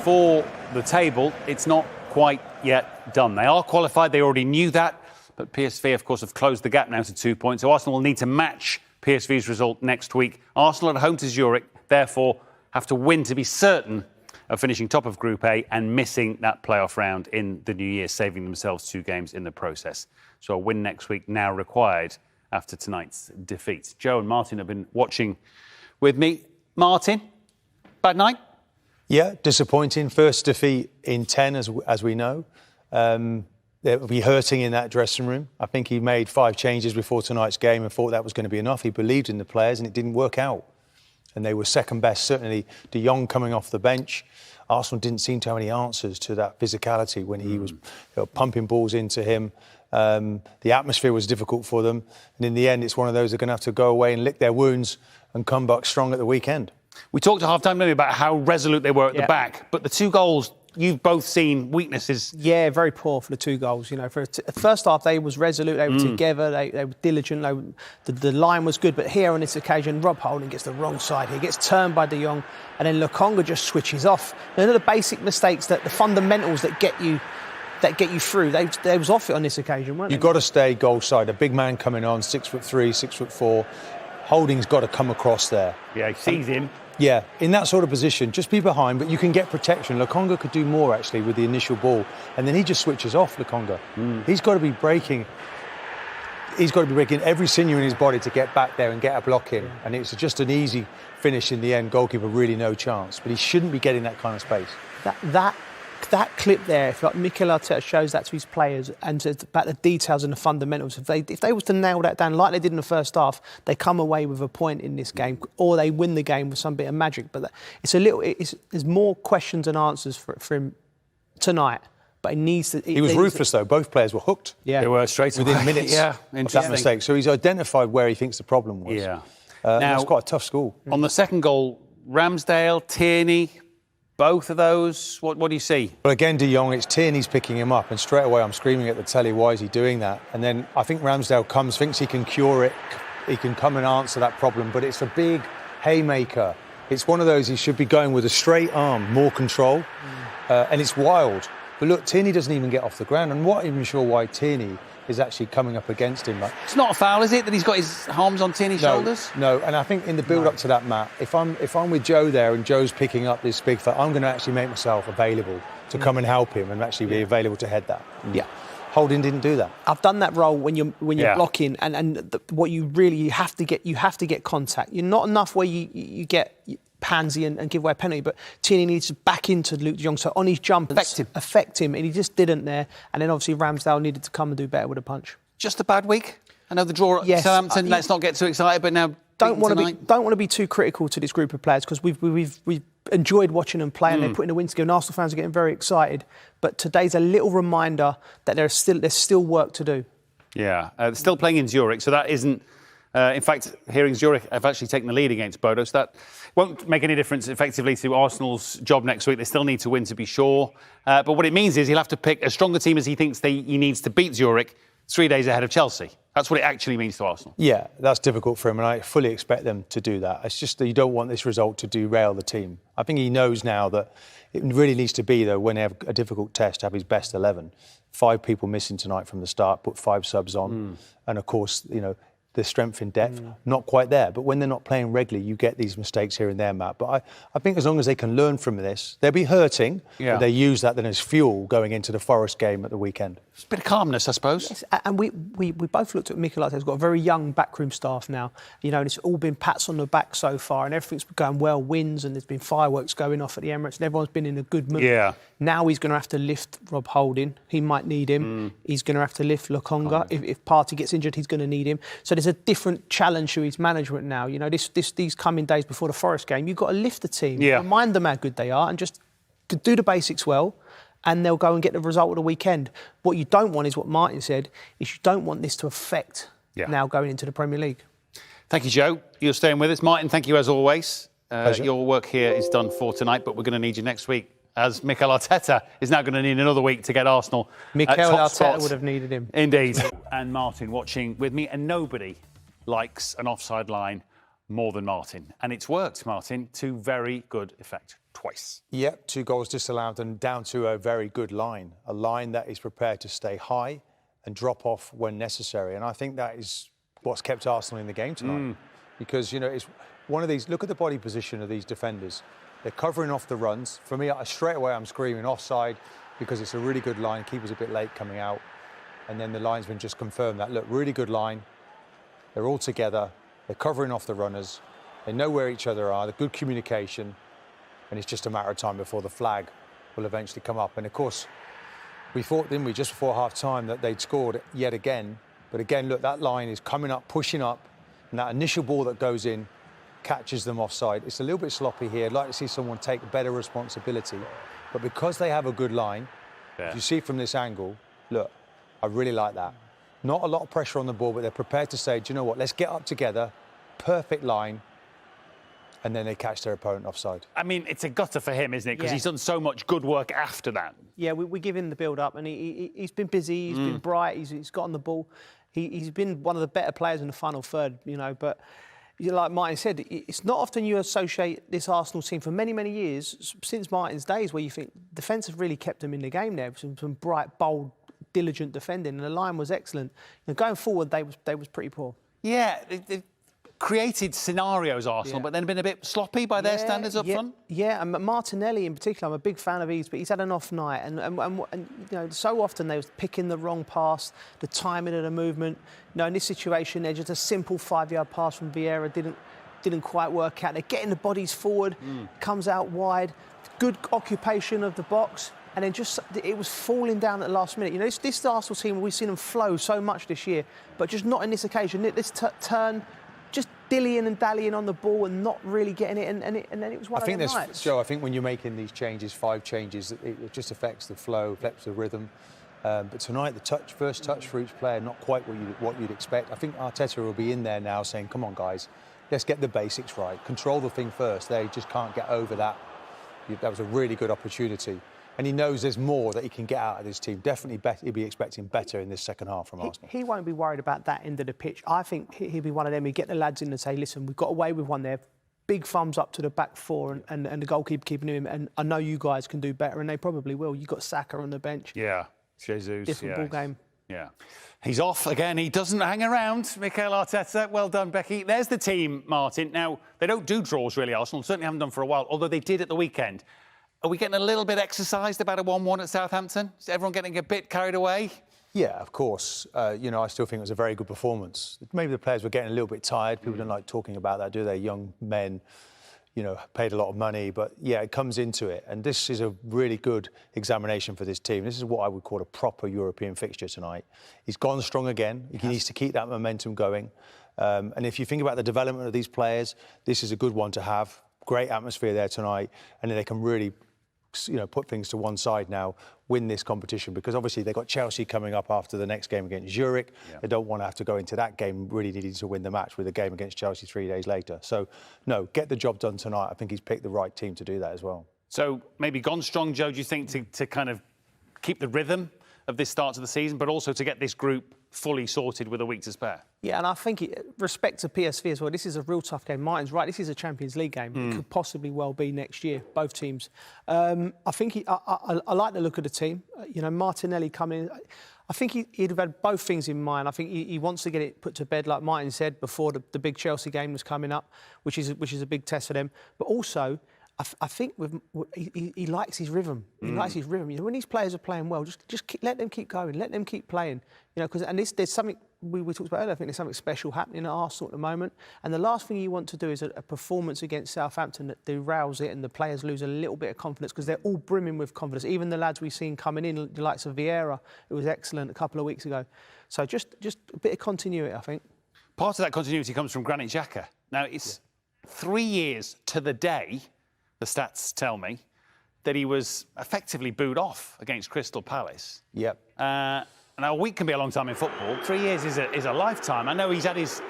for the table, it's not quite yet done. They are qualified, they already knew that, but PSV, of course, have closed the gap now to 2 points, so Arsenal will need to match PSV's result next week. Arsenal at home to Zurich, therefore, have to win to be certain of finishing top of Group A and missing that playoff round in the new year, saving themselves 2 games in the process. So a win next week now required after tonight's defeat. Joe and Martin have been watching with me. Martin, bad night? Yeah, disappointing. First defeat in 10, as we know. They'll be hurting in that dressing room. I think he made 5 changes before tonight's game and thought that was going to be enough. He believed in the players and it didn't work out. And they were second best, certainly De Jong coming off the bench. Arsenal didn't seem to have any answers to that physicality when he was pumping balls into him. The atmosphere was difficult for them. And in the end, it's one of those they're going to have to go away and lick their wounds and come back strong at the weekend. We talked at half-time maybe about how resolute they were at the back, but the 2 goals, you've both seen weaknesses. Yeah, very poor for the 2 goals. You know, for the first half, they was resolute, they were together, they were diligent, the line was good. But here on this occasion, Rob Holding gets the wrong side. He gets turned by De Jong, and then Lokonga just switches off. None of the basic mistakes, the fundamentals that get you through, they was off it on this occasion, weren't they? You've got to stay goal side. A big man coming on, 6'3", 6'4". Holding's got to come across there. Yeah, he sees him. Yeah, in that sort of position, just be behind, but you can get protection. Lokonga could do more, actually, with the initial ball. And then he just switches off, Lokonga. He's got to be breaking. He's got to be breaking every sinew in his body to get back there and get a block in. And it's just an easy finish in the end. Goalkeeper really no chance. But he shouldn't be getting that kind of space. That clip there, if like Mikel Arteta shows that to his players and about the details and the fundamentals, if they was to nail that down like they did in the first half, they come away with a point in this game, or they win the game with some bit of magic. But there's more questions and answers for him tonight. But he needs to. He was ruthless though. Both players were hooked. Yeah, they were straight within away. minutes. Yeah, of that mistake. So he's identified where he thinks the problem was. Yeah, now it's quite a tough school. On the second goal, Ramsdale, Tierney. Both of those, what do you see? Well, again, De Jong, it's Tierney's picking him up, and straight away I'm screaming at the telly, why is he doing that? And then I think Ramsdale comes, thinks he can cure it, he can come and answer that problem, but it's a big haymaker. It's one of those he should be going with a straight arm, more control, and it's wild. But look, Tierney doesn't even get off the ground, and I'm not even sure why Tierney is actually coming up against him. It's not a foul, is it, that he's got his arms on Tierney's shoulders? No, and I think in the build-up to that, Matt, if I'm with Joe there and Joe's picking up this big foul, I'm going to actually make myself available to come and help him and actually be available to head that. Yeah. Holding didn't do that. I've done that role when you're blocking, and what you have to get contact. You're not enough where you get pansy and give away a penalty, but Tierney needs to back into Luke de Jong, so on his jump affect him, and he just didn't there. And then obviously Ramsdale needed to come and do better with a punch. Just a bad week. I know the draw at Southampton. Let's not get too excited, but now don't want to be too critical to this group of players, because we've enjoyed watching them play, and they're putting the win together. And Arsenal fans are getting very excited. But today's a little reminder that there's still work to do. Yeah, still playing in Zurich, so that isn't. In fact, hearing Zurich have actually taken the lead against Bodo, so that won't make any difference effectively to Arsenal's job next week. They still need to win to be sure. But what it means is he'll have to pick as strong a team as he thinks he needs to beat Zurich 3 days ahead of Chelsea. That's what it actually means to Arsenal. Yeah, that's difficult for him, and I fully expect them to do that. It's just that you don't want this result to derail the team. I think he knows now that it really needs to be, though, when they have a difficult test, to have his best 11. 5 people missing tonight from the start, put 5 subs on. And, of course, the strength in depth, not quite there. But when they're not playing regularly, you get these mistakes here and there, Matt. But I think as long as they can learn from this, they'll be hurting, but they use that then as fuel going into the Forest game at the weekend. It's a bit of calmness, I suppose. Yes, and we both looked at Mikel Arteta. He's got a very young backroom staff now. And it's all been pats on the back so far, and everything's going well, wins, and there's been fireworks going off at the Emirates, and everyone's been in a good mood. Yeah. Now he's going to have to lift Rob Holding. He might need him. He's going to have to lift Lokonga. If Partey gets injured, he's going to need him. So there's a different challenge to his management now. These coming days before the Forest game, you've got to lift the team, remind them how good they are, and just do the basics well, and they'll go and get the result of the weekend. What you don't want is what Martin said, is you don't want this to affect now going into the Premier League. Thank you, Joe. You're staying with us. Martin, thank you as always. Your work here is done for tonight, but we're going to need you next week, as Mikel Arteta is now going to need another week to get Arsenal Mikel at top Arteta spot. would have needed him. Indeed. And Martin watching with me, and nobody likes an offside line more than Martin. And it's worked, Martin, to very good effect twice. Yep, 2 goals disallowed and down to a very good line. A line that is prepared to stay high and drop off when necessary. And I think that is what's kept Arsenal in the game tonight. Because, it's one of these, look at the body position of these defenders. They're covering off the runs. For me, straight away I'm screaming offside because it's a really good line. Keeper's a bit late coming out. And then the linesman just confirmed that. Look, really good line. They're all together. They're covering off the runners. They know where each other are. They're good communication. And it's just a matter of time before the flag will eventually come up. And of course, we thought, didn't we, just before half-time that they'd scored yet again. But again, look, that line is coming up, pushing up. And that initial ball that goes in catches them offside. It's a little bit sloppy here. I'd like to see someone take better responsibility. But because they have a good line, you see from this angle, look, I really like that. Not a lot of pressure on the ball, but they're prepared to say, do you know what, let's get up together, perfect line, and then they catch their opponent offside. I mean, it's a gutter for him, isn't it? Because he's done so much good work after that. Yeah, we give him the build-up, and he's been busy, he's been bright, he's got on the ball. He's been one of the better players in the final third, but like Martin said, it's not often you associate this Arsenal team for many, many years, since Martin's days, where you think defence have really kept them in the game there, some bright, bold, diligent defending, and the line was excellent. Going forward, they was pretty poor. Yeah, they created scenarios, Arsenal, but then been a bit sloppy by their standards up front. Yeah, and Martinelli in particular, I'm a big fan of his, but he's had an off night, and so often they was picking the wrong pass, the timing of the movement. In this situation, they're just a simple 5-yard pass from Vieira didn't quite work out. They're getting the bodies forward, comes out wide, good occupation of the box. And then it was falling down at the last minute. This Arsenal team, we've seen them flow so much this year, but just not in this occasion. This turn, just dillying and dallying on the ball and not really getting it, and then it was one of the nights. Joe, I think when you're making these changes, 5 changes, it just affects the flow, affects the rhythm. But tonight, the first touch for each player, not quite what you'd expect. I think Arteta will be in there now saying, come on, guys, let's get the basics right. Control the thing first. They just can't get over that. That was a really good opportunity. And he knows there's more that he can get out of this team. Definitely he'll be expecting better in this second half from Arsenal. He won't be worried about that end of the pitch. I think he'll be one of them. He'll get the lads in and say, listen, we've got away with one there. Big thumbs up to the back four and the goalkeeper keeping him. And I know you guys can do better, and they probably will. You've got Saka on the bench. Yeah, Jesus. Different ball game. Yeah. He's off again. He doesn't hang around, Mikel Arteta. Well done, Becky. There's the team, Martin. Now, they don't do draws, really, Arsenal. Certainly haven't done for a while, although they did at the weekend. Are we getting a little bit exercised about a 1-1 at Southampton? Is everyone getting a bit carried away? Yeah, of course. I still think it was a very good performance. Maybe the players were getting a little bit tired. People don't like talking about that, do they? Young men, paid a lot of money. But, yeah, it comes into it. And this is a really good examination for this team. This is what I would call a proper European fixture tonight. He's gone strong again. He needs to keep that momentum going. And if you think about the development of these players, this is a good one to have. Great atmosphere there tonight. And then they can really put things to one side now, win this competition, because obviously they've got Chelsea coming up after the next game against Zurich. Yeah. They don't want to have to go into that game really needing to win the match with a game against Chelsea 3 days later. So, no, get the job done tonight. I think he's picked the right team to do that as well. So, maybe gone strong, Joe, do you think, to kind of keep the rhythm of this start to the season, but also to get this group fully sorted with a week to spare? Yeah, and I think, respect to PSV as well, this is a real tough game. Martin's right, this is a Champions League game. It could possibly well be next year, both teams. I think I like the look of the team. Martinelli coming in, I think he'd have had both things in mind. I think he wants to get it put to bed, like Martin said, before the big Chelsea game was coming up, which is a big test for them. But also, I think he likes his rhythm. He likes his rhythm. When these players are playing well, just let them keep going, let them keep playing. Because there's something we talked about earlier. I think there's something special happening at Arsenal at the moment. And the last thing you want to do is a performance against Southampton that derails it and the players lose a little bit of confidence, because they're all brimming with confidence. Even the lads we've seen coming in, the likes of Vieira, who was excellent a couple of weeks ago. So just a bit of continuity, I think. Part of that continuity comes from Granit Xhaka. Now, it's 3 years to the day, the stats tell me, that he was effectively booed off against Crystal Palace. Yep. Now, a week can be a long time in football. 3 years is a lifetime. I know he's had his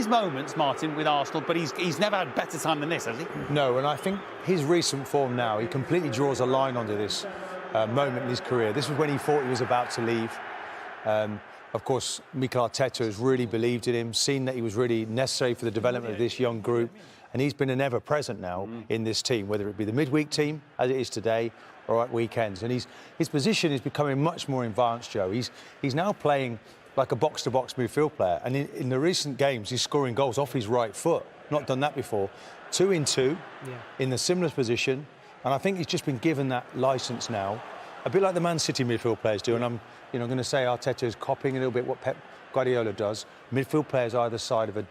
moments, Martin, with Arsenal, but he's never had better time than this, has he? No, and I think his recent form now, he completely draws a line onto this moment in his career. This was when he thought he was about to leave. And Of course, Mikel Arteta has really believed in him, seen that he was really necessary for the development of this young group, and he's been an ever-present now in this team, whether it be the midweek team, as it is today, or at weekends. And his position is becoming much more advanced, Joe. He's now playing like a box-to-box midfield player, and in the recent games, he's scoring goals off his right foot. Not done that before. 2 in 2 in the similar position, and I think he's just been given that licence now, a bit like the Man City midfield players do. And I'm going to say Arteta is copying a little bit what Pep Guardiola does. Midfield players either side of a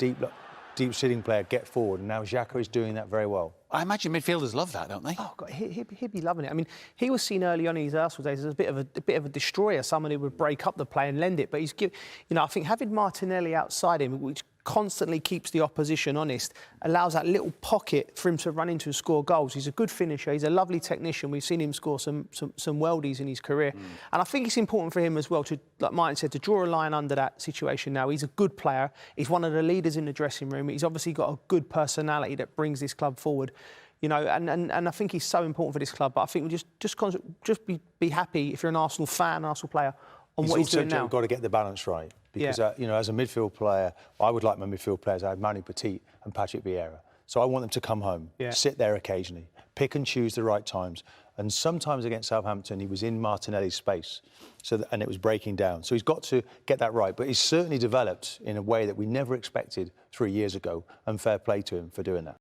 deep-sitting player get forward, and now Xhaka is doing that very well. I imagine midfielders love that, don't they? Oh God, he'd be loving it. I mean, he was seen early on in his Arsenal days as a bit of a destroyer, someone who would break up the play and lend it. But I think having Martinelli outside him, which constantly keeps the opposition honest, allows that little pocket for him to run into and score goals. He's a good finisher. He's a lovely technician. We've seen him score some worldies in his career. And I think it's important for him as well to, like Martin said, to draw a line under that situation now. He's a good player. He's one of the leaders in the dressing room. He's obviously got a good personality that brings this club forward. And I think he's so important for this club. But I think we just be happy if you're an Arsenal fan, an Arsenal player, on what he's doing now. You've got to get the balance right. Because, as a midfield player, I would like my midfield players. I had Manu Petit and Patrick Vieira. So I want them to come home, sit there occasionally, pick and choose the right times. And sometimes against Southampton, he was in Martinelli's space, and it was breaking down. So he's got to get that right. But he's certainly developed in a way that we never expected 3 years ago, and fair play to him for doing that.